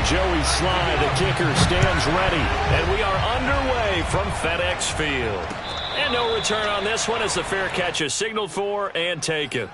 Joey Sly, the kicker, stands ready. And we are underway from FedEx Field. And no return on this one as the fair catch is signaled for and taken.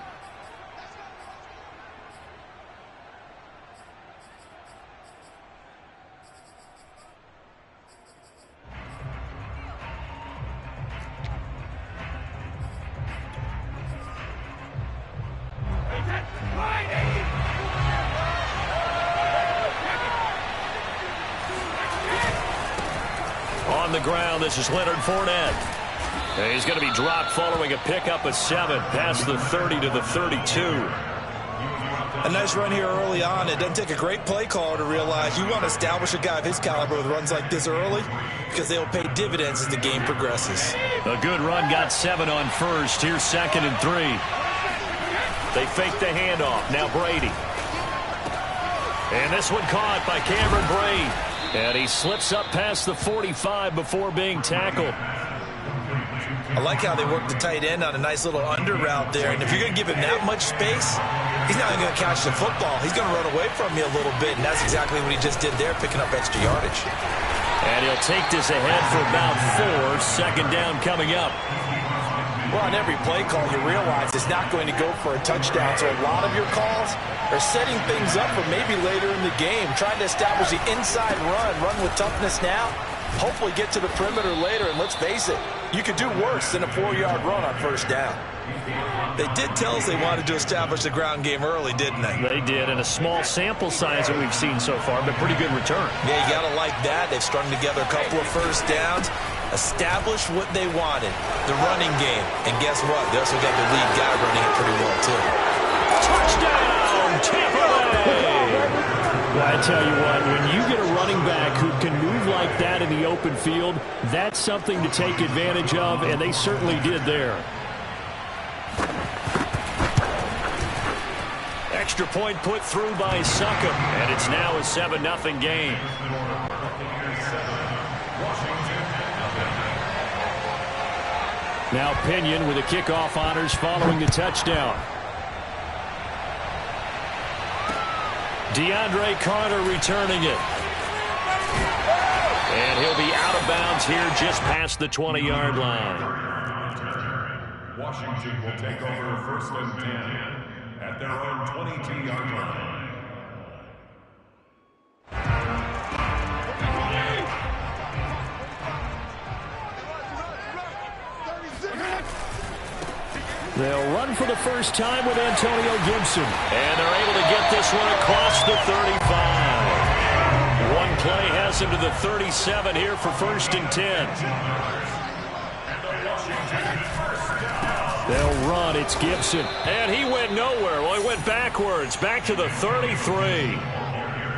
On the ground, this is Leonard Fournette. And he's going to be dropped following a pickup of 7 past the 30 to the 32. A nice run here early on. It doesn't take a great play caller to realize you want to establish a guy of his caliber with runs like this early because they'll pay dividends as the game progresses. A good run got 7 on first. Here's 2nd and 3. They fake the handoff. Now Brady. And this one caught by Cameron Brate. And he slips up past the 45 before being tackled. I like how they work the tight end on a nice little under route there. And if you're going to give him that much space, he's not even going to catch the football. He's going to run away from you a little bit. And that's exactly what he just did there, picking up extra yardage. And he'll take this ahead for about 4. 2nd down coming up. Well, on every play call, you realize it's not going to go for a touchdown. So a lot of your calls are setting things up for maybe later in the game, trying to establish the inside run with toughness now, hopefully get to the perimeter later. And let's face it, you could do worse than a 4-yard run on 1st down. They did tell us they wanted to establish the ground game early, didn't they? They did, and a small sample size that we've seen so far, but pretty good return. Yeah, you got to like that. They've strung together a couple of 1st downs, established what they wanted, the running game. And guess what? They also got the lead guy running it pretty well, too. Touchdown, Tampa Bay! Well, I tell you what, when you get a running back who can move like that in the open field, that's something to take advantage of, and they certainly did there. Extra point put through by Succop, and it's now a 7-0 game. Now Pinion with the kickoff honors following the touchdown. DeAndre Carter returning it. And he'll be out of bounds here just past the 20-yard line. Washington will take over 1st and 10 at their own 22-yard line. They'll run for the first time with Antonio Gibson. And they're able to get this one across the 35. One play has him to the 37 here for 1st and 10. They'll run. It's Gibson. And he went nowhere. Well, he went backwards. Back to the 33.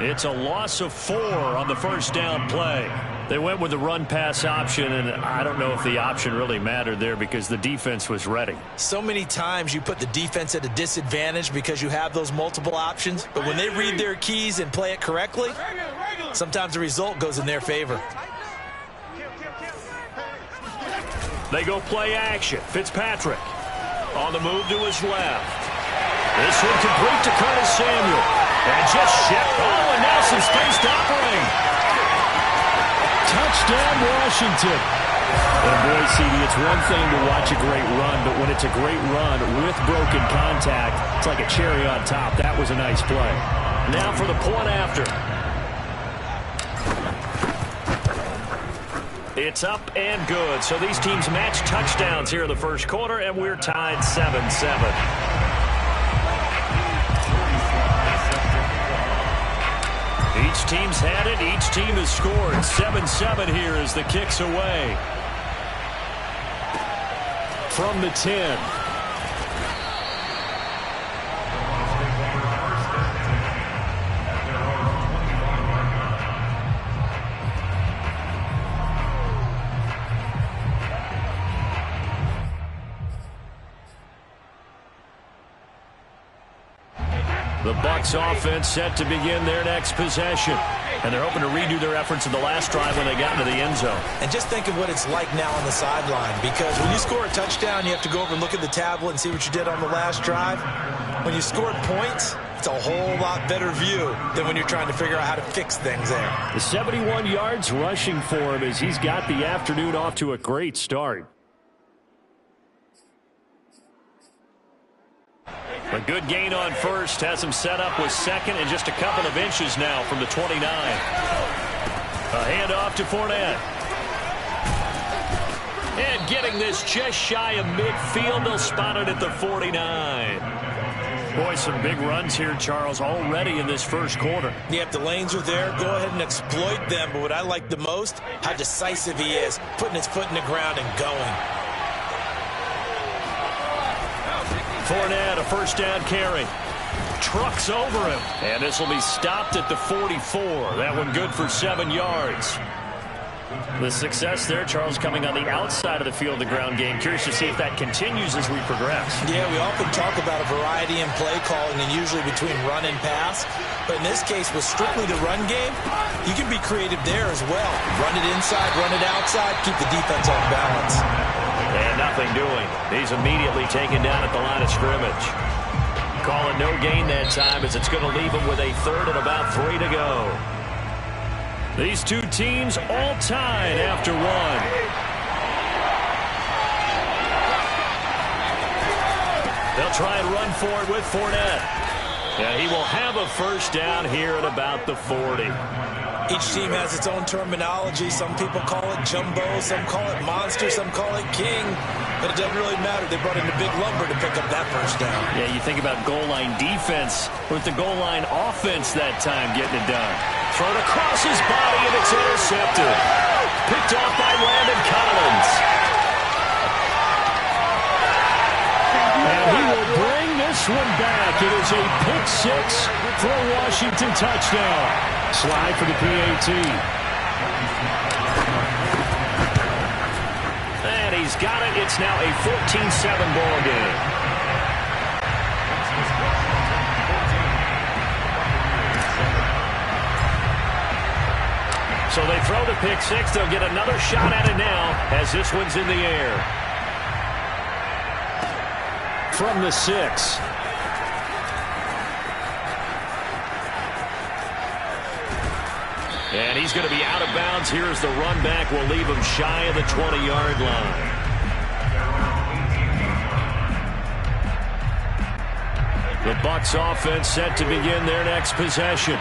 It's a loss of 4 on the 1st down play. They went with the run-pass option, and I don't know if the option really mattered there because the defense was ready. So many times you put the defense at a disadvantage because you have those multiple options, but when they read their keys and play it correctly, sometimes the result goes in their favor. They go play action. Fitzpatrick on the move to his left. This one complete to Curtis Samuel. And just shipped. Oh, and now some space to operate. Touchdown, Washington. And boy, CD, it's one thing to watch a great run, but when it's a great run with broken contact, it's like a cherry on top. That was a nice play. Now for the point after. It's up and good. So these teams match touchdowns here in the 1st quarter, and we're tied 7-7. Each team's had it. Each team has scored. 7-7 here as the kick's away. From the 10. The Bucs offense set to begin their next possession. And they're hoping to redo their efforts in the last drive when they got into the end zone. And just think of what it's like now on the sideline, because when you score a touchdown, you have to go over and look at the tablet and see what you did on the last drive. When you scored points, It's a whole lot better view than when you're trying to figure out how to fix things there. The 71 yards rushing for him as he's got the afternoon off to a great start. A good gain on first has him set up with second and just a couple of inches now from the 29. A handoff to Fournette. And getting this just shy of midfield, they'll spot it at the 49. Boy, some big runs here, Charles, already in this first quarter. Yep, the lanes are there. Go ahead and exploit them. But what I like the most, how decisive he is, putting his foot in the ground and going. Fournette, a first down carry. Trucks over him. And this will be stopped at the 44. That one good for 7 yards. The success there, Charles, coming on the outside of the field, the ground game. Curious to see if that continues as we progress. Yeah, we often talk about a variety in play calling and usually between run and pass. But in this case, with strictly the run game, you can be creative there as well. Run it inside, run it outside, keep the defense off balance. And nothing doing. He's immediately taken down at the line of scrimmage. Call it no gain that time as it's going to leave him with a third and about 3 to go. These two teams all tied after one. They'll try and run for it with Fournette. And he will have a first down here at about the 40. Each team has its own terminology. Some people call it jumbo, some call it monster, some call it king. But it doesn't really matter. They brought in the big lumber to pick up that first down. Yeah, you think about goal line defense with the goal line offense that time getting it done. Thrown across his body, and it's intercepted. Picked off by Landon Collins. And he will bring this one back. It is a pick six for a Washington touchdown. Slide for the PAT. And he's got it. It's now a 14-7 ball game. So they throw the pick six. They'll get another shot at it now as this one's in the air. From the 6. And he's going to be out of bounds. Here's the run back. Will leave him shy of the 20-yard line. The Bucs offense set to begin their next possession.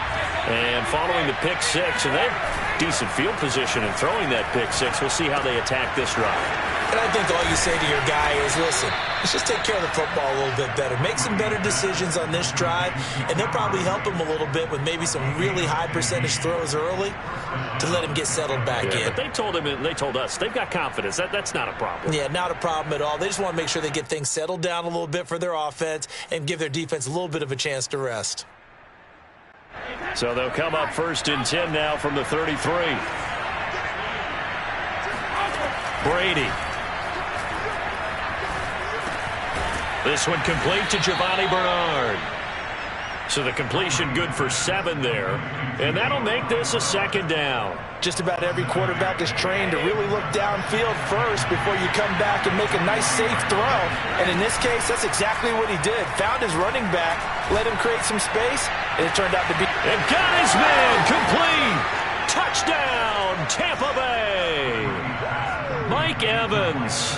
And following the pick six, and they have decent field position in throwing that pick six. We'll see how they attack this drive. And I think all you say to your guy is, listen, let's just take care of the football a little bit better. Make some better decisions on this drive, and they'll probably help him a little bit with maybe some really high percentage throws early to let him get settled back in. But they told him, and they told us, they've got confidence. That's not a problem. Yeah, not a problem at all. They just want to make sure they get things settled down a little bit for their offense and give their defense a little bit of a chance to rest. So they'll come up 1st and 10 now from the 33. Brady. This one complete to Giovanni Bernard. So the completion good for 7 there. And that'll make this a 2nd down. Just about every quarterback is trained to really look downfield first before you come back and make a nice, safe throw. And in this case, that's exactly what he did. Found his running back, let him create some space, and it turned out to be... And got his man complete. Touchdown, Tampa Bay. Mike Evans.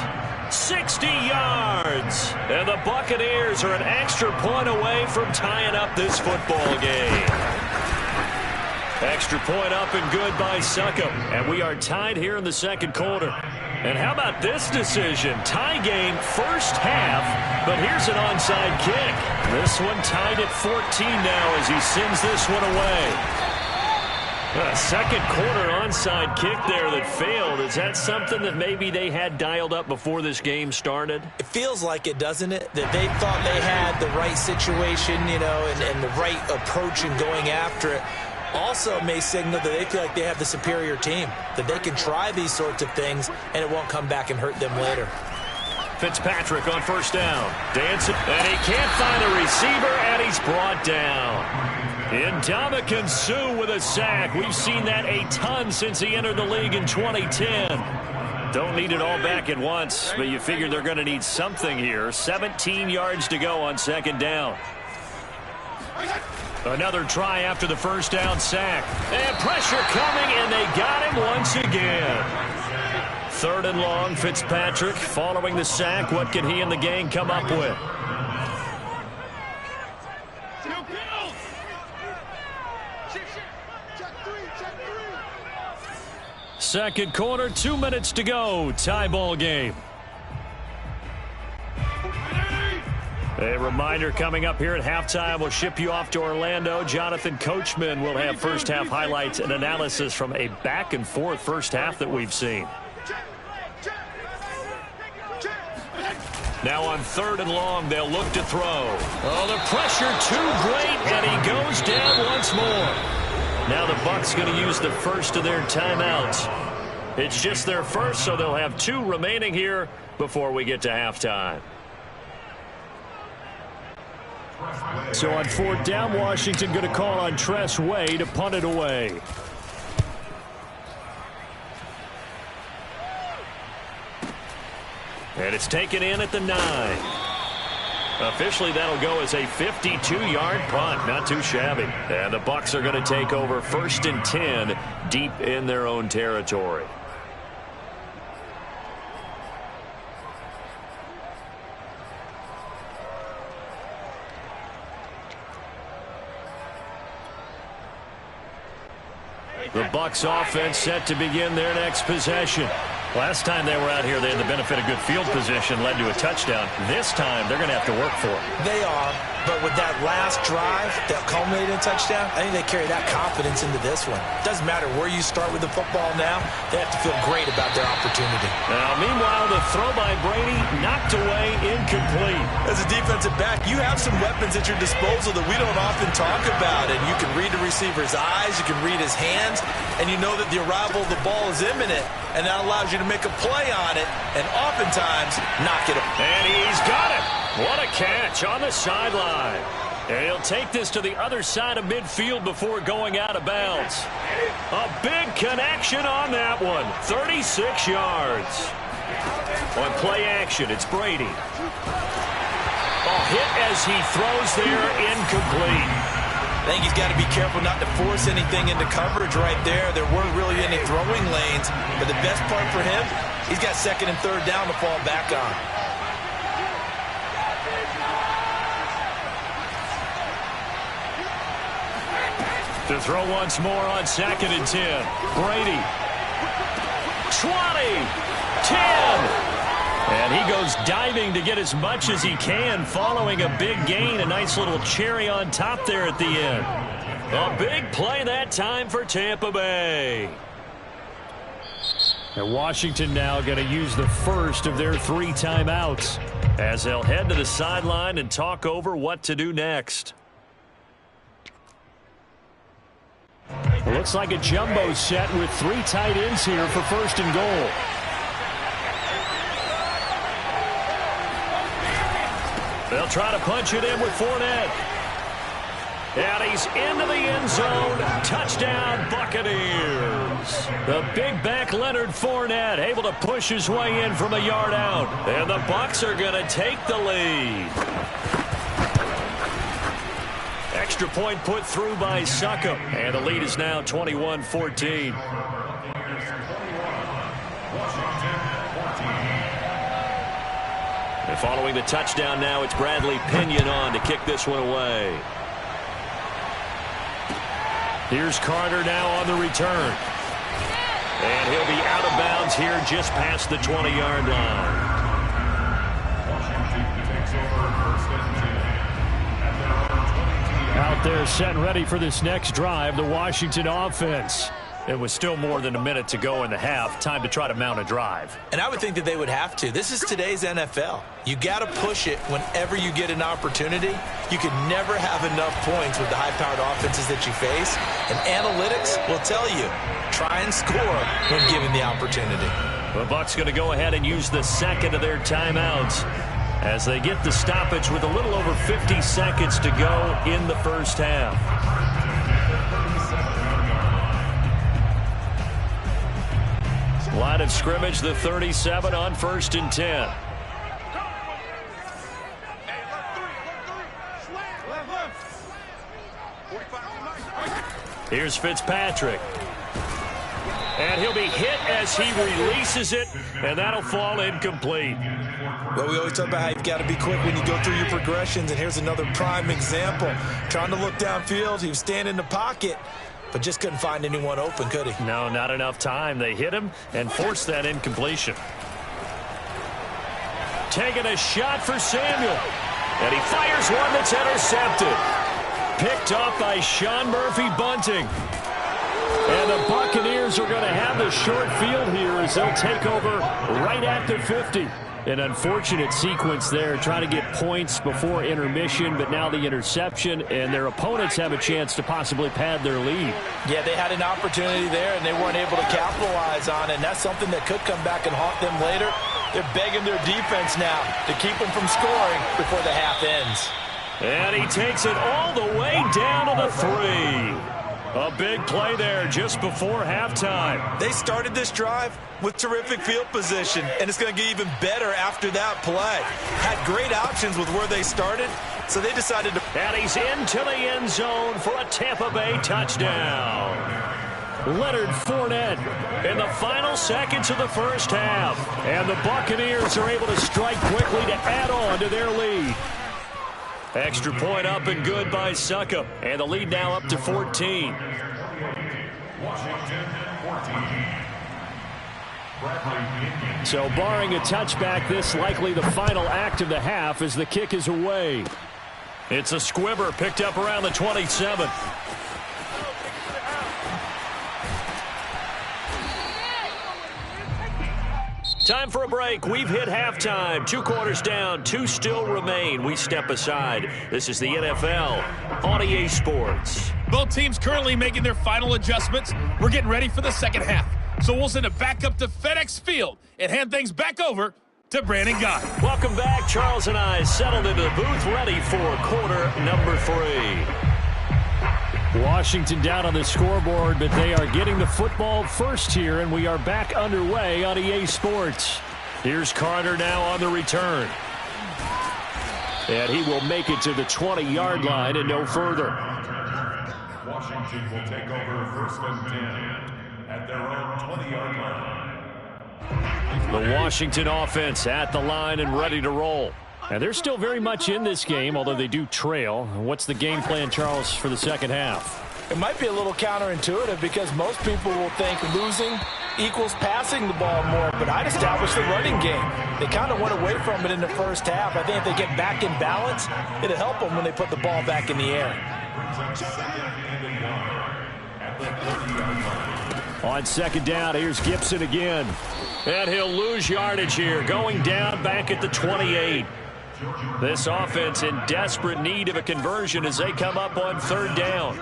60 yards. And the Buccaneers are an extra point away from tying up this football game. Extra point up and good by Succop. And we are tied here in the 2nd quarter. And how about this decision? Tie game first half, but here's an onside kick. This one tied at 14 now as he sends this one away. A 2nd quarter onside kick there that failed. Is that something that maybe they had dialed up before this game started? It feels like it, doesn't it? That they thought they had the right situation, you know, and the right approach in going after it. Also may signal that they feel like they have the superior team, that they can try these sorts of things and it won't come back and hurt them later. Fitzpatrick on 1st down. Dancing, and he can't find a receiver, and he's brought down. Ndamukong Suh with a sack. We've seen that a ton since he entered the league in 2010. Don't need it all back at once, but you figure they're going to need something here. 17 yards to go on 2nd down. Another try after the first down sack. And pressure coming, and they got him once again. 3rd and long, Fitzpatrick following the sack. What can he and the gang come up with? Second quarter, 2 minutes to go. Tie ball game. A reminder coming up here at halftime. We'll ship you off to Orlando. Jonathan Coachman will have first half highlights and analysis from a back and forth first half that we've seen. Now on 3rd and long, they'll look to throw. Oh, the pressure too great, and he goes down once more. Now the Bucs going to use the first of their timeouts. It's just their first, so they'll have 2 remaining here before we get to halftime. So on 4th down, Washington going to call on Tress Way to punt it away. And it's taken in at the 9. Officially, that'll go as a 52-yard punt. Not too shabby. And the Bucs are going to take over 1st and 10 deep in their own territory. The Bucs offense set to begin their next possession. Last time they were out here, they had the benefit of good field position, led to a touchdown. This time, they're going to have to work for it. They are, but with that last drive that culminated in a touchdown, I think they carry that confidence into this one. Doesn't matter where you start with the football now, they have to feel great about their opportunity. Now, meanwhile, the throw by Brady knocked away, incomplete. As a defensive back, you have some weapons at your disposal that we don't often talk about, and you can read the receiver's eyes, you can read his hands, and you know that the arrival of the ball is imminent, and that allows you to make a play on it, and oftentimes knock it up. And he's got it. What a catch on the sideline. And he'll take this to the other side of midfield before going out of bounds. A big connection on that one. 36 yards. On play action, it's Brady. A hit as he throws there, incomplete. I think he's got to be careful not to force anything into coverage right there. There weren't really any throwing lanes, but the best part for him, he's got 2nd and 3rd down to fall back on. To throw once more on 2nd and 10. Brady. 20. 10. And he goes diving to get as much as he can, following a big gain. A nice little cherry on top there at the end. A big play that time for Tampa Bay. And Washington now going to use the first of their 3 timeouts as they'll head to the sideline and talk over what to do next. Looks like a jumbo set with 3 tight ends here for 1st and goal. They'll try to punch it in with Fournette. And he's into the end zone. Touchdown, Buccaneers. The big back Leonard Fournette able to push his way in from a yard out. And the Bucs are going to take the lead. Extra point put through by Succop. And the lead is now 21-14. And following the touchdown now, it's Bradley Pinion on to kick this one away. Here's Carter now on the return. And he'll be out of bounds here just past the 20-yard line. Out there set and ready for this next drive, the Washington offense. It was still more than a minute to go in the half. Time to try to mount a drive. And I would think that they would have to. This is today's NFL. You got to push it whenever you get an opportunity. You can never have enough points with the high-powered offenses that you face. And analytics will tell you, try and score when given the opportunity. The Bucs going to go ahead and use the 2nd of their timeouts as they get the stoppage with a little over 50 seconds to go in the first half. Line of scrimmage, the 37 on 1st and 10. Here's Fitzpatrick. And he'll be hit as he releases it, and that'll fall incomplete. Well, we always talk about how you've got to be quick when you go through your progressions, and here's another prime example. Trying to look downfield, he was standing in the pocket, but just couldn't find anyone open, could he? No, not enough time. They hit him and forced that incompletion. Taking a shot for Samuel. And he fires one that's intercepted. Picked up by Sean Murphy-Bunting. And the Buccaneers are going to have the short field here as they'll take over right at the 50. An unfortunate sequence there, trying to get points before intermission, but now the interception, and their opponents have a chance to possibly pad their lead. Yeah, they had an opportunity there, and they weren't able to capitalize on it, and that's something that could come back and haunt them later. They're begging their defense now to keep them from scoring before the half ends. And he takes it all the way down to the 3. A big play there just before halftime. They started this drive with terrific field position, and it's going to get even better after that play. Had great options with where they started, so they decided to... And he's into the end zone for a Tampa Bay touchdown. Leonard Fournette in the final seconds of the first half. And the Buccaneers are able to strike quickly to add on to their lead. Extra point up and good by Suckup. And the lead now up to 14. Washington 14. So barring a touchback, this likely the final act of the half as the kick is away. It's a squibber picked up around the 27. Time for a break. We've hit halftime. 2 quarters down. 2 still remain. We step aside. This is the NFL on EA Sports. Both teams currently making their final adjustments. We're getting ready for the second half. So we'll send it back up to FedEx Field and hand things back over to Brandon Guy. Welcome back. Charles and I settled into the booth ready for quarter number 3. Washington down on the scoreboard, but they are getting the football first here, and we are back underway on EA Sports. Here's Carter now on the return. And he will make it to the 20-yard line and no further. Washington will take over 1st and 10 at their own 20-yard line. The Washington offense at the line and ready to roll. And they're still very much in this game, although they do trail. What's the game plan, Charles, for the second half? It might be a little counterintuitive because most people will think losing equals passing the ball more, but I'd establish the running game. They kind of went away from it in the first half. I think if they get back in balance, it'll help them when they put the ball back in the air. On second down, here's Gibson again. And he'll lose yardage here, going down back at the 28. This offense in desperate need of a conversion as they come up on 3rd down.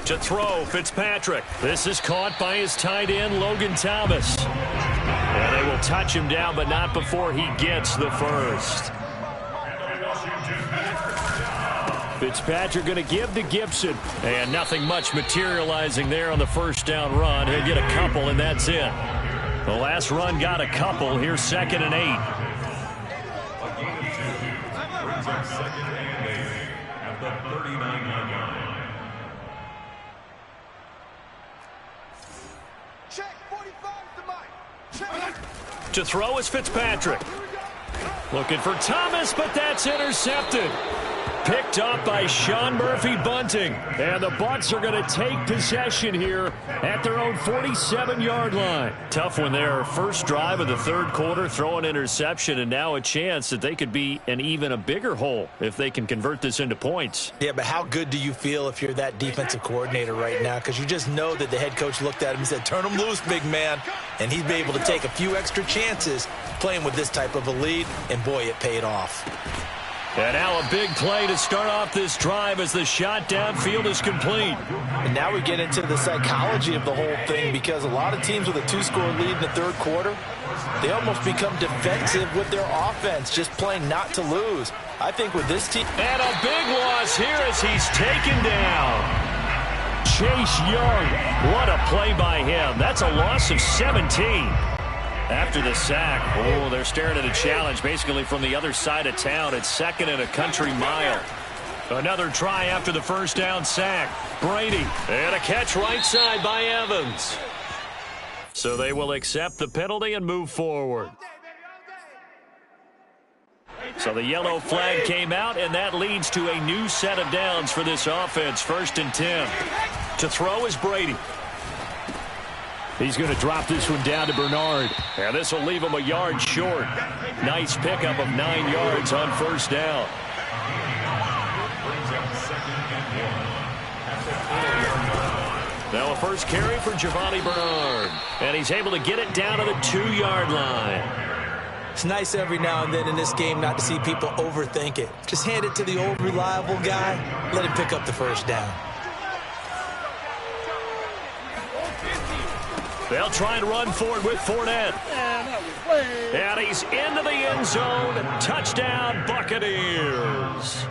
To throw, Fitzpatrick. This is caught by his tight end, Logan Thomas. And they will touch him down, but not before he gets the first. Fitzpatrick going to give to Gibson. And nothing much materializing there on the first down run. He'll get a couple, and that's it. The last run got a couple. Here's 2nd and 8. Brings up 2nd and 8 at the 39-yard line. Check 45 to Mike. Check. To throw is Fitzpatrick. Looking for Thomas, but that's intercepted. Picked up by Sean Murphy-Bunting. And the Bucs are going to take possession here at their own 47-yard line. Tough one there. First drive of the 3rd quarter, throw an interception, and now a chance that they could be in even a bigger hole if they can convert this into points. Yeah, but how good do you feel if you're that defensive coordinator right now? Because you just know that the head coach looked at him and said, turn him loose, big man. And he'd be able to take a few extra chances playing with this type of a lead, and boy, it paid off. And now a big play to start off this drive as the shot downfield is complete. And now we get into the psychology of the whole thing, because a lot of teams with a 2-score lead in the 3rd quarter, they almost become defensive with their offense, just playing not to lose. I think with this team... And a big loss here as he's taken down. Chase Young, what a play by him. That's a loss of 17. After the sack, they're staring at a challenge basically from the other side of town. It's 2nd and a country mile. Another try after the first down sack. Brady, and a catch right side by Evans. So they will accept the penalty and move forward. So the yellow flag came out, and that leads to a new set of downs for this offense. 1st and 10. To throw is Brady. He's going to drop this one down to Bernard. And this will leave him a yard short. Nice pickup of 9 yards on 1st down. Now a first carry for Giovanni Bernard. And he's able to get it down to the 2-yard line. It's nice every now and then in this game not to see people overthink it. Just hand it to the old reliable guy. Let him pick up the first down. They'll try and run forward with Fournette. And he's into the end zone. Touchdown, Buccaneers.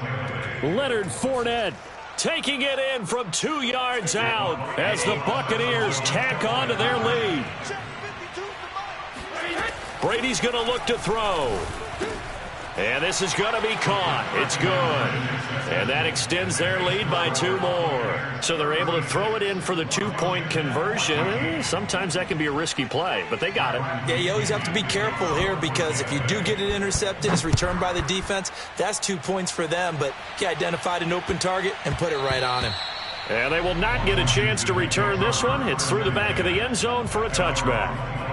Leonard Fournette taking it in from 2 yards out as the Buccaneers tack on to their lead. Brady's going to look to throw. And this is going to be caught. It's good. And that extends their lead by 2 more. So they're able to throw it in for the 2-point conversion. Sometimes that can be a risky play, but they got it. Yeah, you always have to be careful here because if you do get it intercepted, it's returned by the defense. That's 2 points for them, but he identified an open target and put it right on him. And they will not get a chance to return this one. It's through the back of the end zone for a touchback.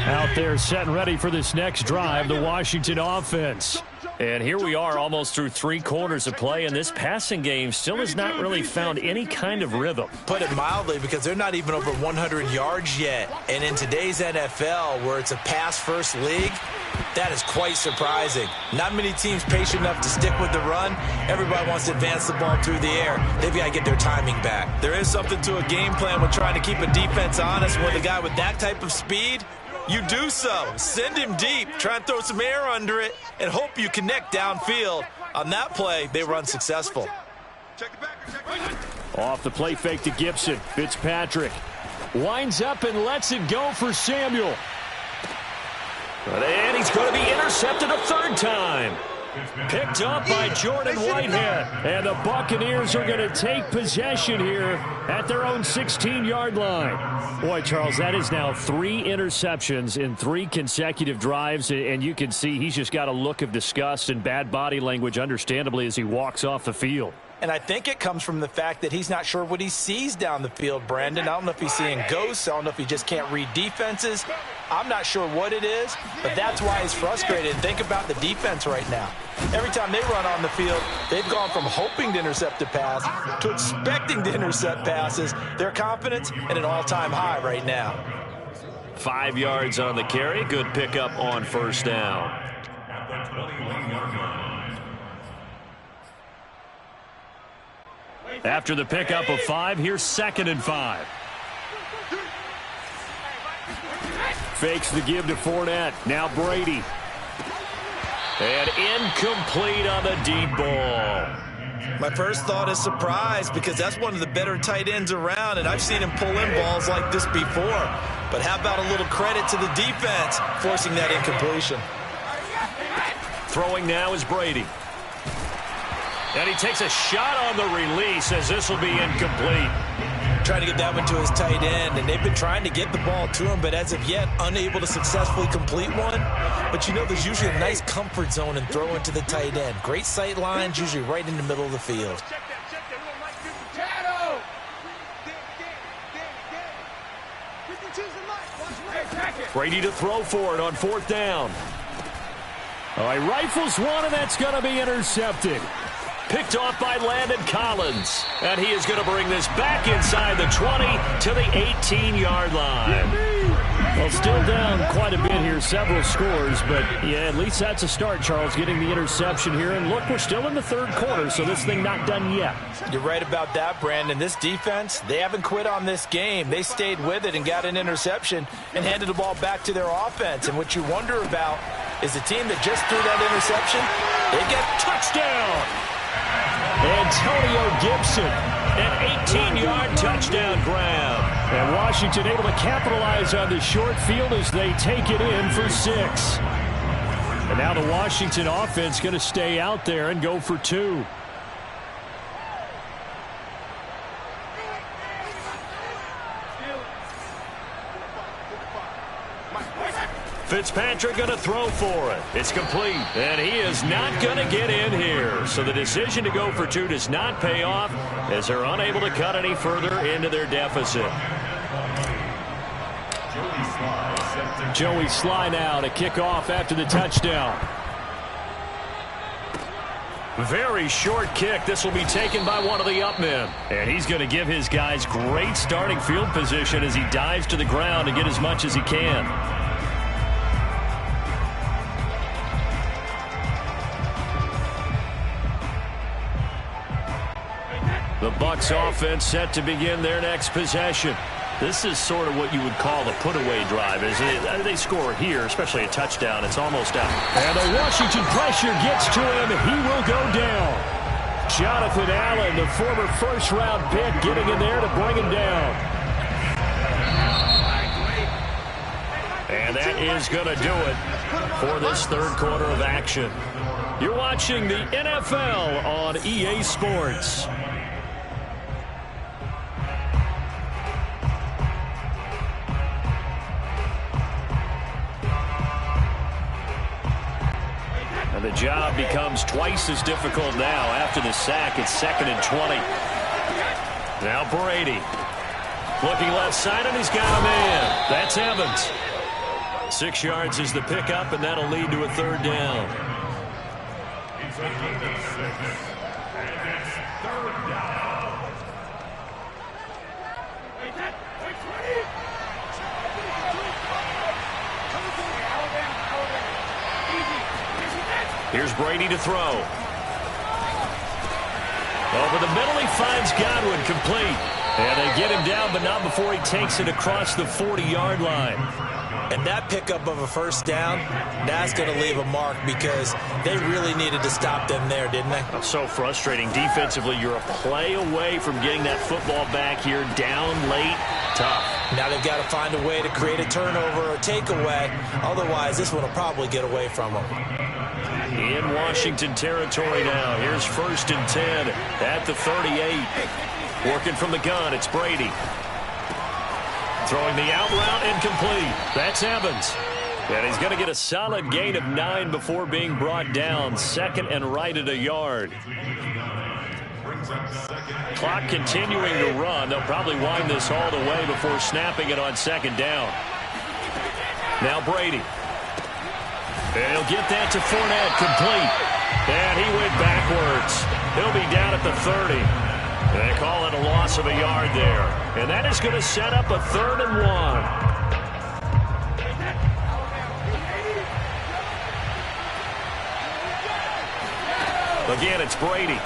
Out there set and ready for this next drive, the Washington offense. And here we are almost through 3 quarters of play, and this passing game still has not really found any kind of rhythm. Put it mildly, because they're not even over 100 yards yet. And in today's NFL, where it's a pass-first league, that is quite surprising. Not many teams patient enough to stick with the run. Everybody wants to advance the ball through the air. They've got to get their timing back. There is something to a game plan with trying to keep a defense honest. With a guy with that type of speed, you do so. Send him deep. Try and throw some air under it and hope you connect downfield. On that play, they run successful. Off the play fake to Gibson. Fitzpatrick winds up and lets it go for Samuel. And he's going to be intercepted a 3rd time. Picked up by Jordan Whitehead. And the Buccaneers are going to take possession here at their own 16-yard line. Boy, Charles, that is now 3 interceptions in 3 consecutive drives. And you can see he's just got a look of disgust and bad body language, understandably, as he walks off the field. And I think it comes from the fact that he's not sure what he sees down the field, Brandon. I don't know if he's seeing ghosts. I don't know if he just can't read defenses. I'm not sure what it is, but that's why he's frustrated. Think about the defense right now. Every time they run on the field, they've gone from hoping to intercept a pass to expecting to intercept passes. Their confidence at an all-time high right now. 5 yards on the carry. Good pickup on 1st down. At the 21-yard line. After the pickup of 5, here's 2nd and 5. Fakes the give to Fournette. Now Brady. And incomplete on the deep ball. My first thought is surprise because that's one of the better tight ends around, and I've seen him pull in balls like this before. But how about a little credit to the defense forcing that incompletion? Throwing now is Brady. And he takes a shot on the release as this will be incomplete. Trying to get that one to his tight end, and they've been trying to get the ball to him, but as of yet, unable to successfully complete one. But you know there's usually a nice comfort zone in throwing to the tight end. Great sight lines, usually right in the middle of the field. Brady to throw for it on 4th down. All right, rifles one, and that's going to be intercepted. Picked off by Landon Collins. And he is going to bring this back inside the 20 to the 18-yard line. Well, still down quite a bit here, several scores. But, yeah, at least that's a start, Charles, getting the interception here. And, look, we're still in the 3rd quarter, so this thing not done yet. You're right about that, Brandon. This defense, they haven't quit on this game. They stayed with it and got an interception and handed the ball back to their offense. And what you wonder about is the team that just threw that interception, they get touchdown. Antonio Gibson, an 18-yard touchdown grab. And Washington able to capitalize on the short field as they take it in for 6. And now the Washington offense going to stay out there and go for 2. Fitzpatrick going to throw for it. It's complete, and he is not going to get in here. So the decision to go for 2 does not pay off as they're unable to cut any further into their deficit. Joey Sly now to kick off after the touchdown. Very short kick. This will be taken by one of the up men. And he's going to give his guys great starting field position as he dives to the ground to get as much as he can. The Bucs offense set to begin their next possession. This is sort of what you would call the put-away drive. As they score here, especially a touchdown, it's almost out. And the Washington pressure gets to him. He will go down. Jonathan Allen, the former first-round pick, getting in there to bring him down. And that is going to do it for this third quarter of action. You're watching the NFL on EA Sports. And the job becomes twice as difficult now after the sack. It's 2nd and 20. Now Brady. Looking left side, and he's got a man. That's Evans. 6 yards is the pickup, and that'll lead to a third down. It's a gain of 6, and it's 3rd down. Here's Brady to throw. Over the middle, he finds Godwin, complete. And they get him down, but not before he takes it across the 40-yard line. And that pickup of a first down, that's going to leave a mark because they really needed to stop them there, didn't they? So frustrating. Defensively, you're a play away from getting that football back here, down late, tough. Now they've got to find a way to create a turnover or takeaway. Otherwise, this one will probably get away from them. In Washington territory now. Here's 1st and 10 at the 38. Working from the gun, it's Brady. Throwing the out route, incomplete. That's Evans. And he's going to get a solid gain of 9 before being brought down. 2nd and right at a yard. Clock continuing to run. They'll probably wind this all the way before snapping it on 2nd down. Now Brady. And he'll get that to Fournette, complete. And he went backwards. He'll be down at the 30. They call it a loss of a yard there. And that is going to set up a 3rd and 1. Again, it's Brady.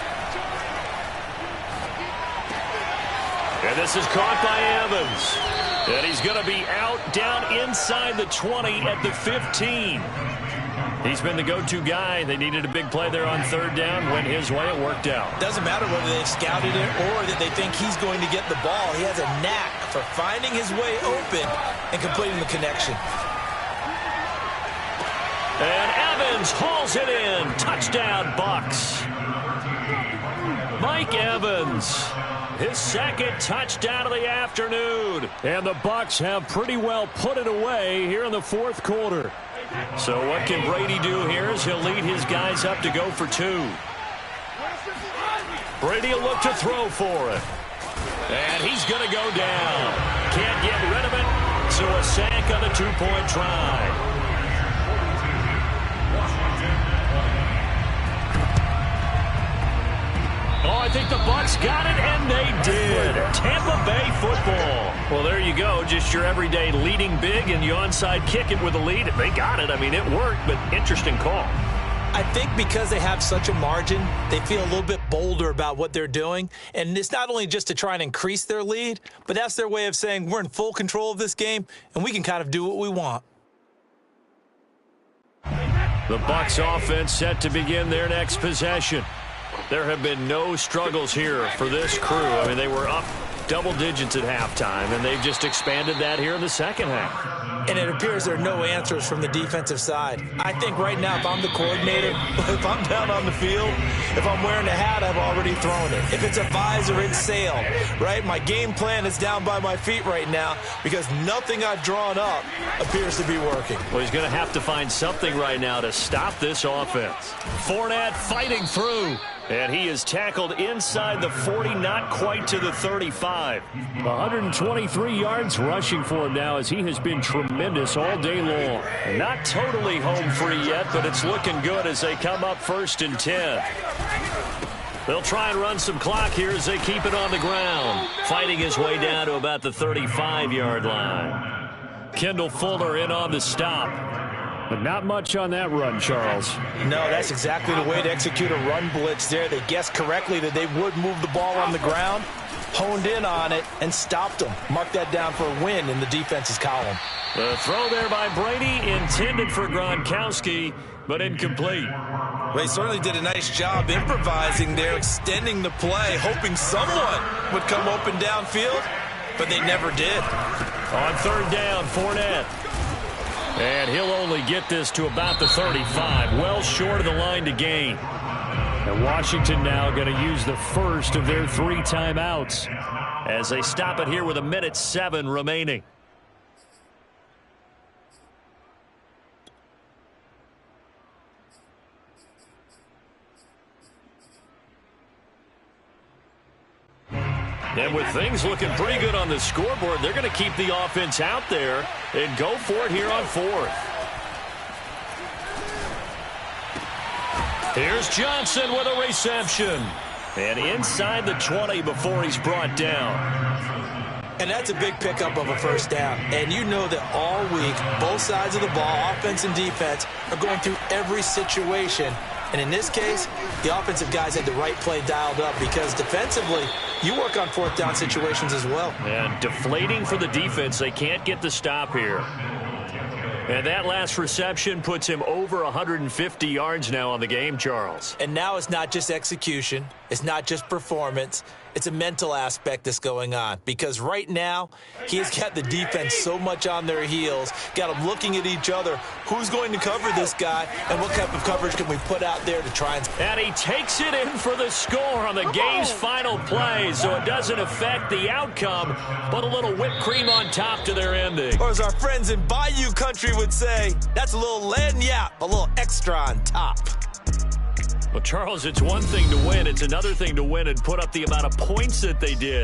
And this is caught by Evans. And he's going to be out down inside the 20 at the 15. He's been the go-to guy. They needed a big play there on 3rd down. Went his way. It worked out. Doesn't matter whether they've scouted it or that they think he's going to get the ball. He has a knack for finding his way open and completing the connection. And Evans hauls it in. Touchdown, Bucs. Mike Evans. His 2nd touchdown of the afternoon. And the Bucs have pretty well put it away here in the 4th quarter. So what can Brady do here is he'll lead his guys up to go for 2. Brady will look to throw for it. And he's going to go down. Can't get rid of it. So a sack on the 2-point try. Oh, I think the Bucs got it, and they did. Tampa Bay football. Well, there you go. Just your everyday leading big, and you onside kick it with a lead. They got it. I mean, it worked, but interesting call. I think because they have such a margin, they feel a little bit bolder about what they're doing. And it's not only just to try and increase their lead, but that's their way of saying we're in full control of this game, and we can kind of do what we want. The Bucs offense set to begin their next possession. There have been no struggles here for this crew. I mean, they were up double digits at halftime, and they've just expanded that here in the second half. And it appears there are no answers from the defensive side. I think right now, if I'm the coordinator, if I'm down on the field, if I'm wearing a hat, I've already thrown it. If it's a visor, it's sailed, right? My game plan is down by my feet right now because nothing I've drawn up appears to be working. Well, he's going to have to find something right now to stop this offense. Fournette fighting through. And he is tackled inside the 40, not quite to the 35. 123 yards rushing for him now as he has been tremendous all day long. Not totally home free yet, but it's looking good as they come up 1st and 10. They'll try and run some clock here as they keep it on the ground. Fighting his way down to about the 35-yard line. Kendall Fuller in on the stop. But not much on that run, Charles. No, that's exactly the way to execute a run blitz there. They guessed correctly that they would move the ball on the ground, honed in on it, and stopped them. Mark that down for a win in the defense's column. The throw there by Brady intended for Gronkowski, but incomplete. Well, he certainly did a nice job improvising there, extending the play, hoping someone would come open downfield, but they never did. On 3rd down, Fournette. And he'll only get this to about the 35, well short of the line to gain. And Washington now going to use the first of their 3 timeouts as they stop it here with 1:07 remaining. And with things looking pretty good on the scoreboard, they're going to keep the offense out there and go for it here on 4th. Here's Johnson with a reception. And inside the 20 before he's brought down. And that's a big pickup of a 1st down. And you know that all week, both sides of the ball, offense and defense, are going through every situation. And in this case, the offensive guys had the right play dialed up because defensively, you work on 4th down situations as well. And deflating for the defense. They can't get the stop here. And that last reception puts him over 150 yards now on the game, Charles. And now it's not just execution. It's not just performance. It's a mental aspect that's going on because right now he's got the defense so much on their heels, got them looking at each other. Who's going to cover this guy and what type of coverage can we put out there to try and... And he takes it in for the score on the game's final play, so it doesn't affect the outcome, but a little whipped cream on top to their ending. Or as our friends in Bayou country would say, that's a little lagniappe, a little extra on top. Well, Charles, it's one thing to win. It's another thing to win and put up the amount of points that they did.